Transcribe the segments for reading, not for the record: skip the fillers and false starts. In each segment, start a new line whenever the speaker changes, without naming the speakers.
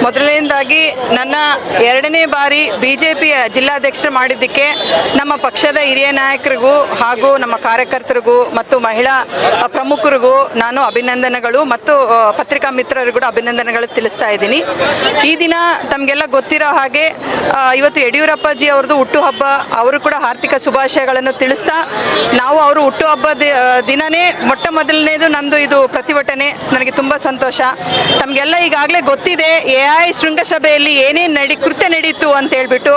ಮೊದಲನೇದಾಗಿ ನನ್ನ ಎರಡನೇ ಬಾರಿ ಬಿಜೆಪಿ ಜಿಲ್ಲಾಧ್ಯಕ್ಷರು ಮಾಡಿದ್ದಕ್ಕೆ ನಮ್ಮ ಪಕ್ಷದ ಹಿರಿಯ ನಾಯಕರಿಗೂ ಹಾಗೂ ನಮ್ಮ ಕಾರ್ಯಕರ್ತರಿಗೂ ಮತ್ತು ಮಹಿಳಾ ಪ್ರಮುಖರಿಗೂ ನಾನು ಅಭಿನಂದನೆಗಳು ಮತ್ತು ಪತ್ರಿಕಾ ಮಿತ್ರರಿಗೂ ಕೂಡ ಅಭಿನಂದನೆಗಳು ತಿಳಿಸ್ತಾ ಇದ್ದೀನಿ. ಈ ದಿನ ತಮಗೆಲ್ಲ ಗೊತ್ತಿರೋ ಹಾಗೆ ಇವತ್ತು ಯಡಿಯೂರಪ್ಪಾಜಿ ಅವ್ರದ್ದು ಹುಟ್ಟುಹಬ್ಬ, ಅವರು ಕೂಡ ಆರ್ಥಿಕ ಶುಭಾಶಯಗಳನ್ನು ತಿಳಿಸ್ತಾ ನಾವು ಅವರು ಹುಟ್ಟುಹಬ್ಬದ ದಿನನೇ ಮೊಟ್ಟ ಮೊದಲನೇದು ನಂದು ಇದು ಪ್ರತಿಭಟನೆ. ನನಗೆ ತುಂಬ ಸಂತೋಷ. ತಮಗೆಲ್ಲ ಈಗಾಗಲೇ ಗೊತ್ತಿದೆ AI ಶೃಂಗಸಭೆಯಲ್ಲಿ ಏನೇನು ಕೃತ್ಯ ನಡೀತು ಅಂತ ಹೇಳ್ಬಿಟ್ಟು.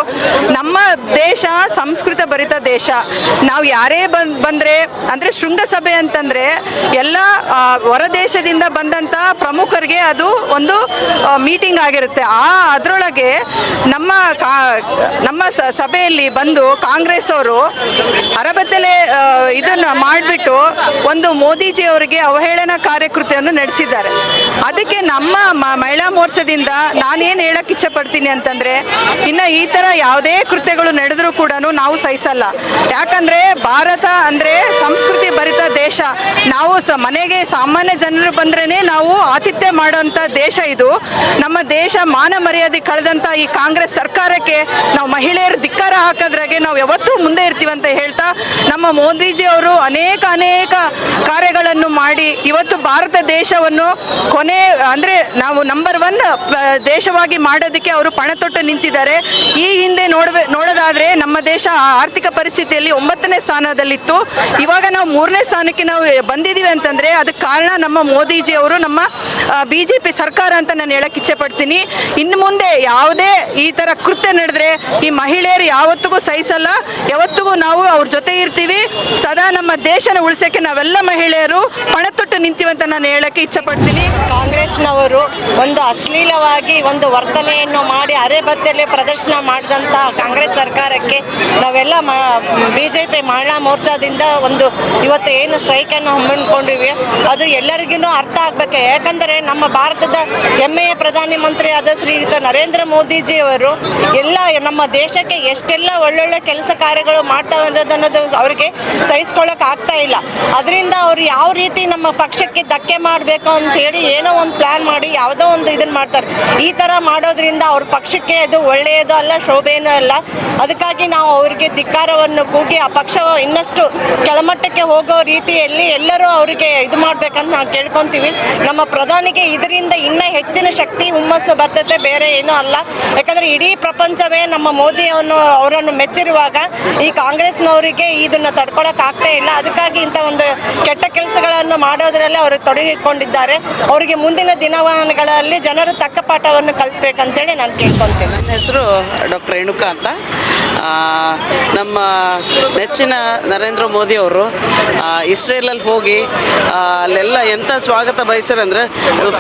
ನಮ್ಮ ದೇಶ ಸಂಸ್ಕೃತ ಭರಿತ ದೇಶ. ನಾವು ಯಾರೇ ಬಂದರೆ ಅಂದರೆ ಶೃಂಗಸಭೆ ಅಂತಂದರೆ ಎಲ್ಲ ಹೊರದೇಶದಿಂದ ಬಂದಂಥ ಪ್ರಮುಖರಿಗೆ ಅದು ಒಂದು ಮೀಟಿಂಗ್ ಆಗಿರುತ್ತೆ. ಅದರೊಳಗೆ ನಮ್ಮ ಸಭೆಯಲ್ಲಿ ಬಂದು ಕಾಂಗ್ರೆಸ್ ಅವರು ಅರಬತ್ತಲೆ ಇದನ್ನು ಮಾಡಿಬಿಟ್ಟು ಒಂದು ಮೋದಿಜಿ ಅವರಿಗೆ ಅವಹೇಳನ ಕಾರ್ಯಕೃತ್ಯವನ್ನು ನಡೆಸಿದ್ದಾರೆ. ಅದಕ್ಕೆ ನಮ್ಮ ಮಹಿಳಾ ಮೋರ್ಚಾದಿಂದ ನಾನೇನು ಹೇಳಕ್ಕೆ ಇಚ್ಛೆಪಡ್ತೀನಿ ಅಂತಂದರೆ, ಇನ್ನು ಈ ಥರ ಯಾವುದೇ ಕೃತ್ಯಗಳು ನಡೆದರೂ ಕೂಡ ನಾವು ಸಹಿಸಲ್ಲ. ಯಾಕಂದರೆ ಭಾರತ ಅಂದರೆ ಸಂಸ್ಕೃತಿ ಭರಿತ ದೇಶ. ನಾವು ಮನೆಗೆ ಸಾಮಾನ್ಯ ಜನರು ಬಂದ್ರೇ ನಾವು ಆತಿಥ್ಯ ಮಾಡುವಂಥ ದೇಶ ಇದು. ನಮ್ಮ ದೇಶ ಮಾನ ಮರ್ಯಾದೆ ಕಳೆದಂಥ ಈ ಕಾಂಗ್ರೆಸ್ ಸರ್ಕಾರಕ್ಕೆ ನಾವು ಮಹಿಳೆಯರು ಧಿಕ್ಕಾರ ಹಾಕೋದ್ರಾಗೆ ನಾವು ಯಾವತ್ತೂ ಮುಂದೆ ಇರ್ತೀವಿ ಅಂತ ಹೇಳ್ತಾ, ನಮ್ಮ ಮೋದಿಜಿ ಅವರು ಅನೇಕ ಕಾರ್ಯಗಳನ್ನು ಮಾಡಿ ಇವತ್ತು ಭಾರತ ದೇಶವನ್ನು ಅಂದರೆ ನಾವು ನಂಬರ್ 1 ದೇಶವಾಗಿ ಮಾಡೋದಕ್ಕೆ ಅವರು ಪಣ ತೊಟ್ಟು ನಿಂತಿದ್ದಾರೆ. ಈ ಹಿಂದೆ ನೋಡೋದಾದರೆ ನಮ್ಮ ದೇಶ ಆರ್ಥಿಕ ಪರಿಸ್ಥಿತಿಯಲ್ಲಿ 9ನೇ ಸ್ಥಾನದಲ್ಲಿತ್ತು. ಇವಾಗ ನಾವು 3ನೇ ಸ್ಥಾನಕ್ಕೆ ನಾವು ಬಂದಿದ್ದೀವಿ ಅಂತಂದರೆ ಅದಕ್ಕೆ ಕಾರಣ ನಮ್ಮ ಮೋದಿಜಿ ಅವರು, ನಮ್ಮ BJP ಸರ್ಕಾರ ಅಂತ ನಾನು ಹೇಳಕ್ಕೆ ಇಚ್ಛೆ ಪಡ್ತೀನಿ. ಇನ್ನು ಮುಂದೆ ಯಾವುದೇ ಈ ಥರ ಕೃತ್ಯ ನಡೆದ್ರೆ ಈ ಮಹಿಳೆಯರು ಯಾವತ್ತಿಗೂ ಸಹಿಸಲ್ಲ. ಯಾವತ್ತಿಗೂ ನಾವು ಅವ್ರ ಜೊತೆ ಇರ್ತೀವಿ. ಸದಾ ನಮ್ಮ ದೇಶನ ಉಳಿಸೋಕ್ಕೆ ನಾವೆಲ್ಲ ಮಹಿಳೆಯರು ಪಣತೊಟ್ಟು ನಿಂತೀವಿ ಅಂತ ನಾನು ಹೇಳಕ್ಕೆ ಇಚ್ಛೆ ಪಡ್ತೀನಿ.
ಕಾಂಗ್ರೆಸ್ನವರು ಒಂದು ಅಶ್ಲೀಲವಾಗಿ ಒಂದು ವರ್ತನೆಯನ್ನು ಮಾಡಿ ಅರೆಬತ್ತಲೆ ಪ್ರದರ್ಶನ ಮಾಡಿದಂಥ ಕಾಂಗ್ರೆಸ್ ಸರ್ಕಾರಕ್ಕೆ ನಾವೆಲ್ಲ BJP ಮಹಿಳಾ ಮೋರ್ಚಾದಿಂದ ಒಂದು ಇವತ್ತು ಏನು ಸ್ಟ್ರೈಕನ್ನು ಹಮ್ಮಿಕೊಂಡಿವೆ ಅದು ಎಲ್ಲರಿಗೂ ಅರ್ಥ ಆಗಬೇಕು. ಯಾಕಂದರೆ ನಮ್ಮ ಭಾರತದ ಹೆಮ್ಮೆಯ ಪ್ರಧಾನಮಂತ್ರಿ ಆದ ಶ್ರೀಯುತ ನರೇಂದ್ರ ಮೋದಿಜಿಯವರು ಎಲ್ಲ ನಮ್ಮ ದೇಶಕ್ಕೆ ಎಷ್ಟೆಲ್ಲ ಒಳ್ಳೊಳ್ಳೆ ಕೆಲಸ ಕಾರ್ಯಗಳು ಮಾಡ್ತಾ ಅನ್ನೋದು ಅವರಿಗೆ ಸಹಿಸ್ಕೊಳ್ಳೋಕೆ ಆಗ್ತಾ ಇಲ್ಲ. ಅದರಿಂದ ಅವರು ಯಾವ ರೀತಿ ನಮ್ಮ ಪಕ್ಷಕ್ಕೆ ಧಕ್ಕೆ ಮಾಡಬೇಕು ಅಂತೇಳಿ ಏನೋ ಒಂದು ಪ್ಲ್ಯಾನ್ ಮಾಡಿ ಯಾವುದೋ ಒಂದು ಇದನ್ನು ಮಾಡ್ತಾರೆ. ಈ ಥರ ಮಾಡೋದ್ರಿಂದ ಅವ್ರ ಪಕ್ಷಕ್ಕೆ ಅದು ಒಳ್ಳೆಯದು ಅಲ್ಲ, ಶೋಭೆಯೂ ಅಲ್ಲ. ಅದಕ್ಕಾಗಿ ನಾವು ಅವರಿಗೆ ಧಿಕ್ಕಾರವನ್ನು ಕೂಗಿ ಆ ಪಕ್ಷ ಇನ್ನಷ್ಟು ಕೆಳಮಟ್ಟಕ್ಕೆ ಹೋಗೋ ರೀತಿಯಲ್ಲಿ ಎಲ್ಲರೂ ಅವರಿಗೆ ಇದು ಮಾಡಬೇಕಂತ ನಾವು ಕೇಳ್ಕೊತೀವಿ. ನಮ್ಮ ಪ್ರಧಾನಿಗೆ ಇದರಿಂದ ಇನ್ನೂ ಹೆಚ್ಚಿನ ಶಕ್ತಿ ಹುಮ್ಮಸ್ಸು ಬರ್ತದೆ, ಬೇರೆ ಏನೂ ಅಲ್ಲ. ಯಾಕಂದರೆ ಇಡೀ ಪ್ರಪಂಚವೇ ನಮ್ಮ ಅವರನ್ನು ಮೆಚ್ಚಿರುವಾಗ ಈ ಕಾಂಗ್ರೆಸ್ನವರಿಗೆ ಇದನ್ನು ತಡ್ಕೊಳಕ್ಕೆ ಆಗ್ತಾ ಇಲ್ಲ. ಅದಕ್ಕಾಗಿ ಇಂಥ ಒಂದು ಕೆಟ್ಟ ಕೆಲಸಗಳನ್ನು ಮಾಡೋದ್ರಲ್ಲಿ ಅವರು ತೊಡಗಿಕೊಂಡಿದ್ದಾರೆ. ಅವರಿಗೆ ಮುಂದಿನ ದಿನಮಾನಗಳಲ್ಲಿ ಜನರು ತಕ್ಕ ಪಾಠವನ್ನು ಕಲಿಸ್ಬೇಕಂತೇಳಿ ನಾನು ಕೇಳ್ಕೊತೀನಿ.
ನನ್ನ ಹೆಸರು ಡಾಕ್ಟರ್ ರೇಣುಕಾ ಅಂತ. ನಮ್ಮ ನೆಚ್ಚಿನ ನರೇಂದ್ರ ಮೋದಿ ಅವರು ಇಸ್ರೇಲಲ್ಲಿ ಹೋಗಿ ಅಲ್ಲೆಲ್ಲ ಎಂಥ ಸ್ವಾಗತ ಬಯಸ್ಯಾರಂದ್ರೆ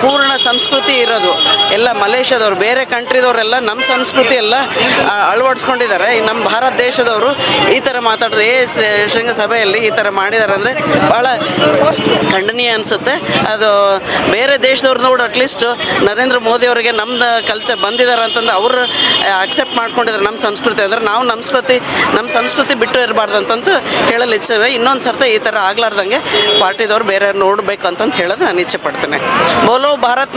ಪೂರ್ಣ ಸಂಸ್ಕೃತಿ ಇರೋದು ಎಲ್ಲ ಮಲೇಷ್ಯಾದವರು, ಬೇರೆ ಕಂಟ್ರಿದವರೆಲ್ಲ ನಮ್ಮ ಸಂಸ್ಕೃತಿ ಎಲ್ಲ ಅಳವಡಿಸ್ಕೊಂಡಿದ್ದಾರೆ. ನಮ್ಮ ಭಾರತ ದೇಶದವರು ಈ ಥರ ಮಾತಾಡ್ರೆ ಶೃಂಗಸಭೆಯಲ್ಲಿ ಈ ಥರ ಮಾಡಿದ್ದಾರೆ ಅಂದರೆ ಭಾಳ ಖಂಡನೀಯ ಅನಿಸುತ್ತೆ. ಅದು ಬೇರೆ ದೇಶದವ್ರು ನೋಡಿ ಅಟ್ಲೀಸ್ಟ್ ನರೇಂದ್ರ ಮೋದಿ ಅವರಿಗೆ ನಮ್ಮದು ಕಲ್ಚರ್ ಬಂದಿದ್ದಾರೆ ಅಂತಂದು ಅವರು ಅಕ್ಸೆಪ್ಟ್ ಮಾಡ್ಕೊಂಡಿದ್ದಾರೆ ನಮ್ಮ ಸಂಸ್ಕೃತಿ. ಅಂದರೆ ನಾವು ನಮ್ಮ ಸಂಸ್ಕೃತಿ ಬಿಟ್ಟು ಇರಬಾರ್ದು ಅಂತಂದು ಹೇಳಲು ಇಚ್ಛೆ. ಇನ್ನೊಂದು ಸರ್ತಿ ಈ ಥರ ಆಗ್ಲಾರ್ದಂಗೆ ಪಾರ್ಟಿದವ್ರು ಬೇರೆ ನೋಡಬೇಕು ಅಂತಂದು ಹೇಳೋದು ನಾನು ಇಚ್ಛೆ ಪಡ್ತೇನೆ. ಬೋಲೋ ಭಾರತ್